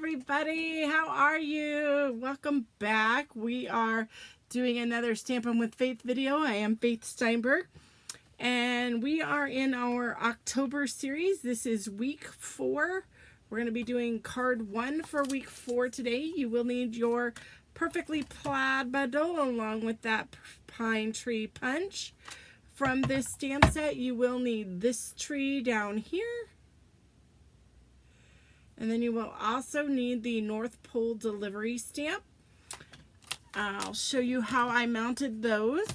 everybody. How are you? Welcome back. We are doing another Stampin' with Faith video. I am Faith Steinberg, and we are in our October series. This is week 4. We're going to be doing card 1 for week 4 today. You will need your perfectly plaid bundle along with that pine tree punch. From this stamp set, you will need this tree down here. And then you will also need the North Pole delivery stamp. I'll show you how I mounted those.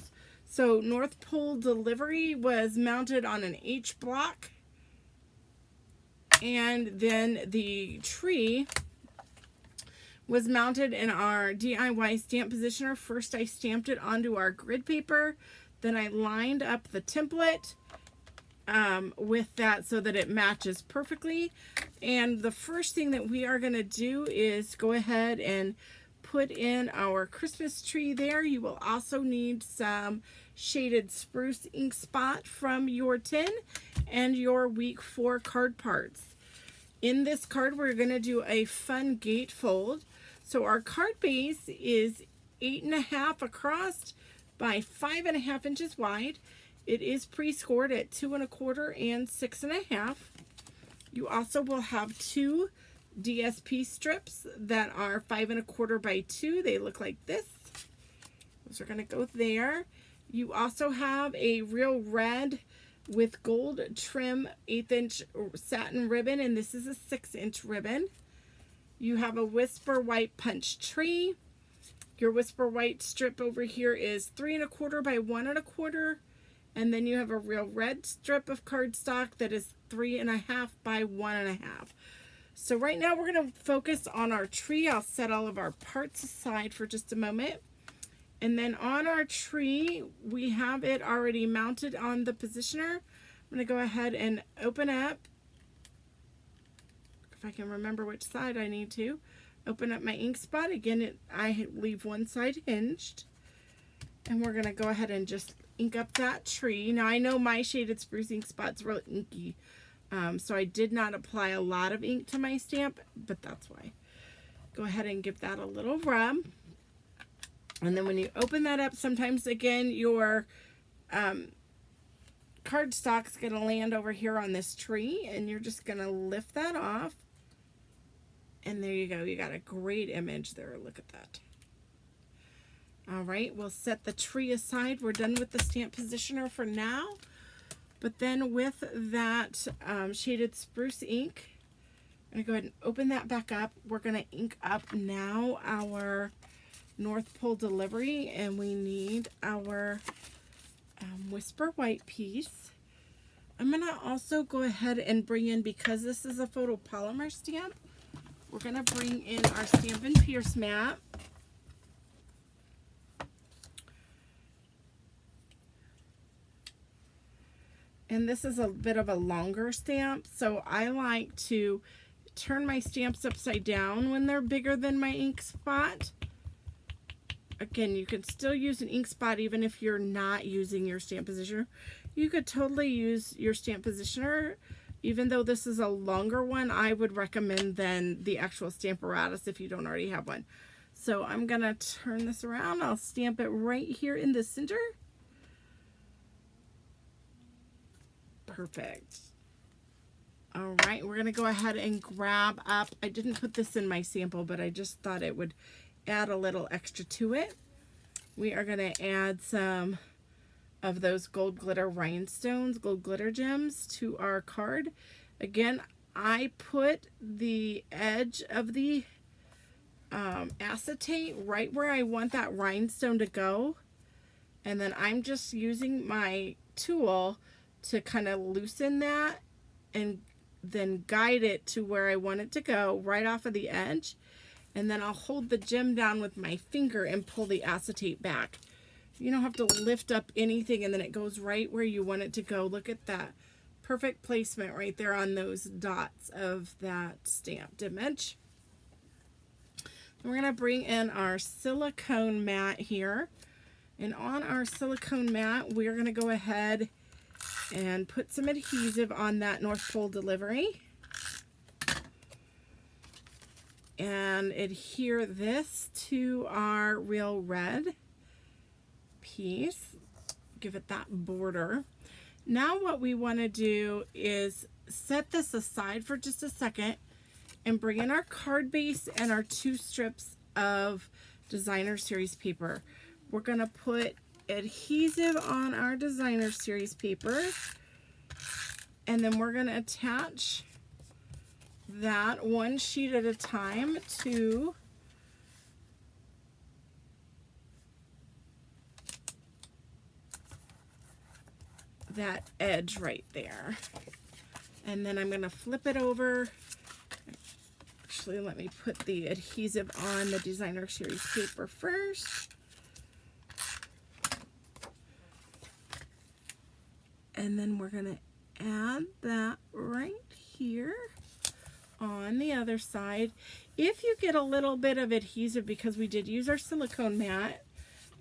So North Pole delivery was mounted on an H block. And then the tree was mounted in our DIY stamp positioner. First I stamped it onto our grid paper. Then I lined up the template with that so that it matches perfectly. And the first thing that we are going to do is go ahead and put in our Christmas tree there. You will also need some shaded spruce ink spot from your tin and your week 4 card parts. In this card, we're going to do a fun gatefold. So our card base is 8.5 across by 5.5 inches wide. It is pre-scored at 2 1/4 and 6.5. You also will have 2 DSP strips that are 5 1/4 by 2. They look like this. Those are going to go there. You also have a real red with gold trim 1/8 inch satin ribbon, and this is a 6-inch ribbon. You have a Whisper White punch tree. Your Whisper White strip over here is 3 1/4 by 1 1/4. And then you have a real red strip of cardstock that is 3.5 by 1.5. So right now we're going to focus on our tree. I'll set all of our parts aside for just a moment. And then on our tree, we have it already mounted on the positioner. I'm going to go ahead and open up, if I can remember which side I need to, open up my ink spot. Again, I leave one side hinged. And we're going to go ahead and just ink up that tree. Now I know my shaded spruce ink spot's real inky, so I did not apply a lot of ink to my stamp, but that's why. Go ahead and give that a little rub. And then when you open that up, sometimes again your cardstock's going to land over here on this tree, and you're just going to lift that off. And there you go. You got a great image there. Look at that. All right, we'll set the tree aside. We're done with the stamp positioner for now. But then with that shaded spruce ink, I'm going to go ahead and open that back up. We're going to ink up now our North Pole delivery, and we need our Whisper White piece. I'm going to also go ahead and bring in, because this is a photopolymer stamp, we're going to bring in our Stampin' Pierce mat. And this is a bit of a longer stamp, so I like to turn my stamps upside down when they're bigger than my ink spot. Again, you can still use an ink spot even if you're not using your stamp positioner. You could totally use your stamp positioner. Even though this is a longer one, I would recommend then the actual Stamparatus if you don't already have one. So I'm going to turn this around. I'll stamp it right here in the center. Perfect. All right, we're going to go ahead and grab up. I didn't put this in my sample, but I just thought it would add a little extra to it. We are going to add some of those gold glitter rhinestones, gold glitter gems to our card. Again, I put the edge of the acetate right where I want that rhinestone to go. And then I'm just using my tool to kind of loosen that and then guide it to where I want it to go, right off of the edge. And then I'll hold the gem down with my finger and pull the acetate back. You don't have to lift up anything, and then it goes right where you want it to go. Look at that. Perfect placement right there on those dots of that stamped image. We're going to bring in our silicone mat here. And on our silicone mat, we're going to go ahead and put some adhesive on that North Pole delivery. and adhere this to our real red piece. Give it that border. Now what we want to do is set this aside for just a second and bring in our card base and our 2 strips of designer series paper. We're going to put adhesive on our designer series paper, and then we're going to attach that 1 sheet at a time to that edge right there. And then I'm going to flip it over. Actually, let me put the adhesive on the designer series paper first. And then we're going to add that right here on the other side. If you get a little bit of adhesive, because we did use our silicone mat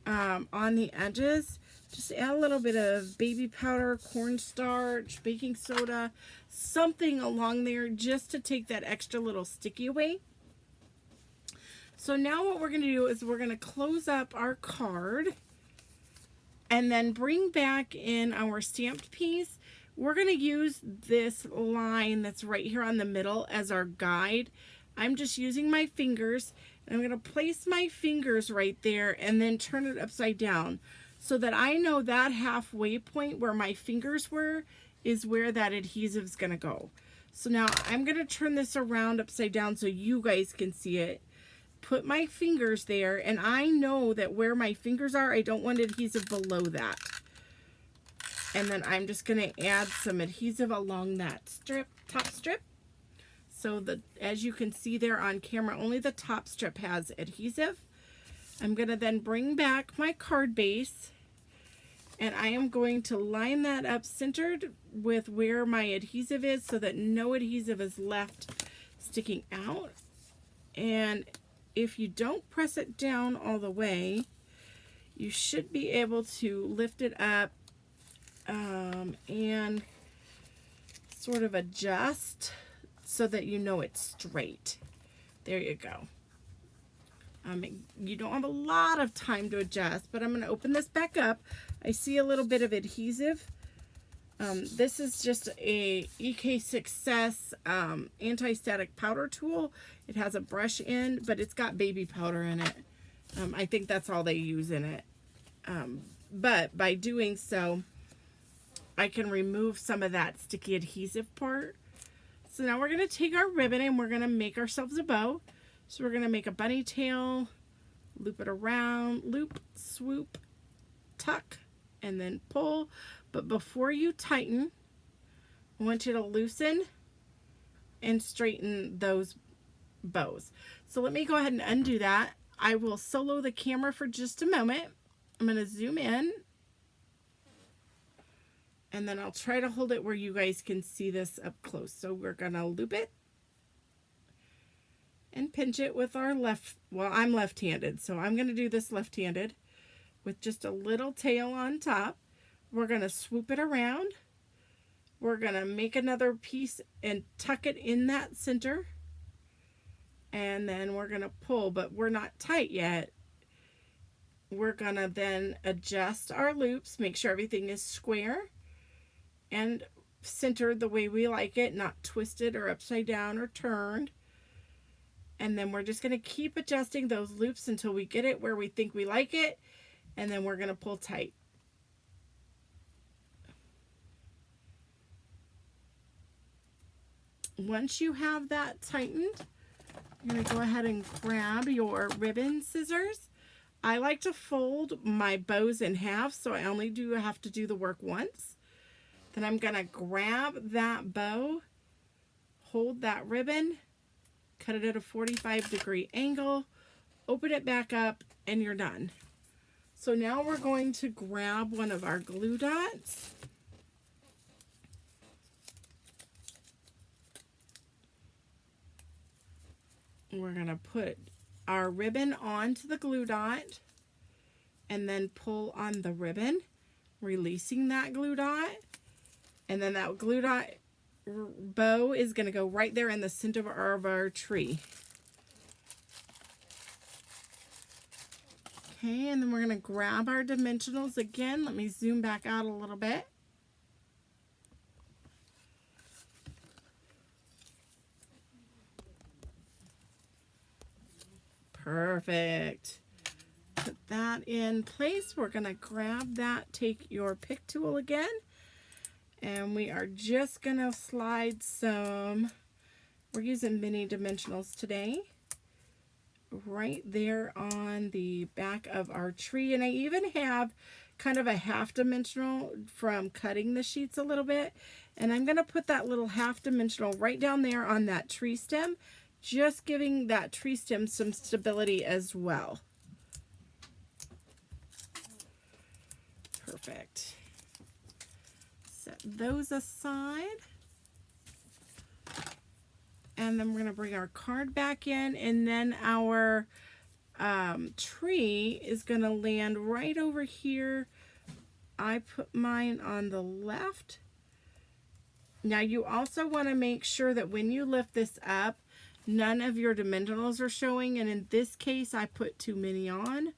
on the edges, just add a little bit of baby powder, cornstarch, baking soda, something along there just to take that extra little sticky away. So now what we're going to do is we're going to close up our card and then bring back in our stamped piece. We're going to use this line that's right here on the middle as our guide. I'm just using my fingers, and I'm going to place my fingers right there and then turn it upside down so that I know that halfway point where my fingers were is where that adhesive is going to go. So now I'm going to turn this around upside down so you guys can see it. Put my fingers there, and I know that where my fingers are, I don't want adhesive below that. And then I'm just going to add some adhesive along that strip, top strip. So that, as you can see there on camera, only the top strip has adhesive. I'm going to then bring back my card base, and I am going to line that up centered with where my adhesive is so that no adhesive is left sticking out. And if you don't press it down all the way, you should be able to lift it up and sort of adjust so that you know it's straight. There you go. You don't have a lot of time to adjust, but I'm going to open this back up. I see a little bit of adhesive. This is just a EK Success anti-static powder tool. It has a brush end, but it's got baby powder in it. I think that's all they use in it. But by doing so, I can remove some of that sticky adhesive part. So now we're going to take our ribbon and we're going to make ourselves a bow. So we're going to make a bunny tail, loop it around, loop, swoop, tuck, and then pull. But before you tighten, I want you to loosen and straighten those bows. So let me go ahead and undo that. I will solo the camera for just a moment. I'm going to zoom in, and then I'll try to hold it where you guys can see this up close. So we're going to loop it and pinch it with our left, well, I'm left-handed, so I'm going to do this left-handed with just a little tail on top. We're going to swoop it around. We're going to make another piece and tuck it in that center. And then we're going to pull, but we're not tight yet. We're going to then adjust our loops, make sure everything is square and centered the way we like it, not twisted or upside down or turned. And then we're just going to keep adjusting those loops until we get it where we think we like it. And then we're going to pull tight. Once you have that tightened, you're going to go ahead and grab your ribbon scissors. I like to fold my bows in half, so I only have to do the work once. Then I'm going to grab that bow, hold that ribbon, cut it at a 45-degree angle, open it back up, and you're done. So now we're going to grab one of our glue dots. We're going to put our ribbon onto the glue dot and then pull on the ribbon, releasing that glue dot. And then that glue dot bow is going to go right there in the center of our tree. Okay, and then we're going to grab our dimensionals again. Let me zoom back out a little bit. Perfect. Put that in place. We're going to grab that, take your pick tool again, and we are just going to slide some, we're using mini dimensionals today, right there on the back of our tree. And I even have kind of a half dimensional from cutting the sheets a little bit, and I'm going to put that little half dimensional right down there on that tree stem, just giving that tree stem some stability as well. Perfect. Set those aside. And then we're going to bring our card back in, and then our tree is going to land right over here. I put mine on the left. Now you also want to make sure that when you lift this up, none of your dimensionals are showing, and in this case I put too many on.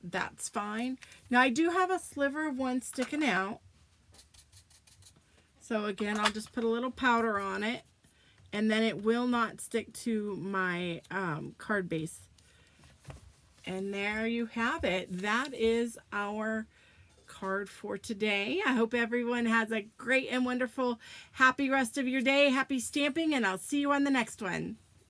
That's fine. Now I do have a sliver of one sticking out, so again I'll just put a little powder on it, and then it will not stick to my card base. And there you have it. That is our card for today. I hope everyone has a great and wonderful, happy rest of your day. Happy stamping, and I'll see you on the next one.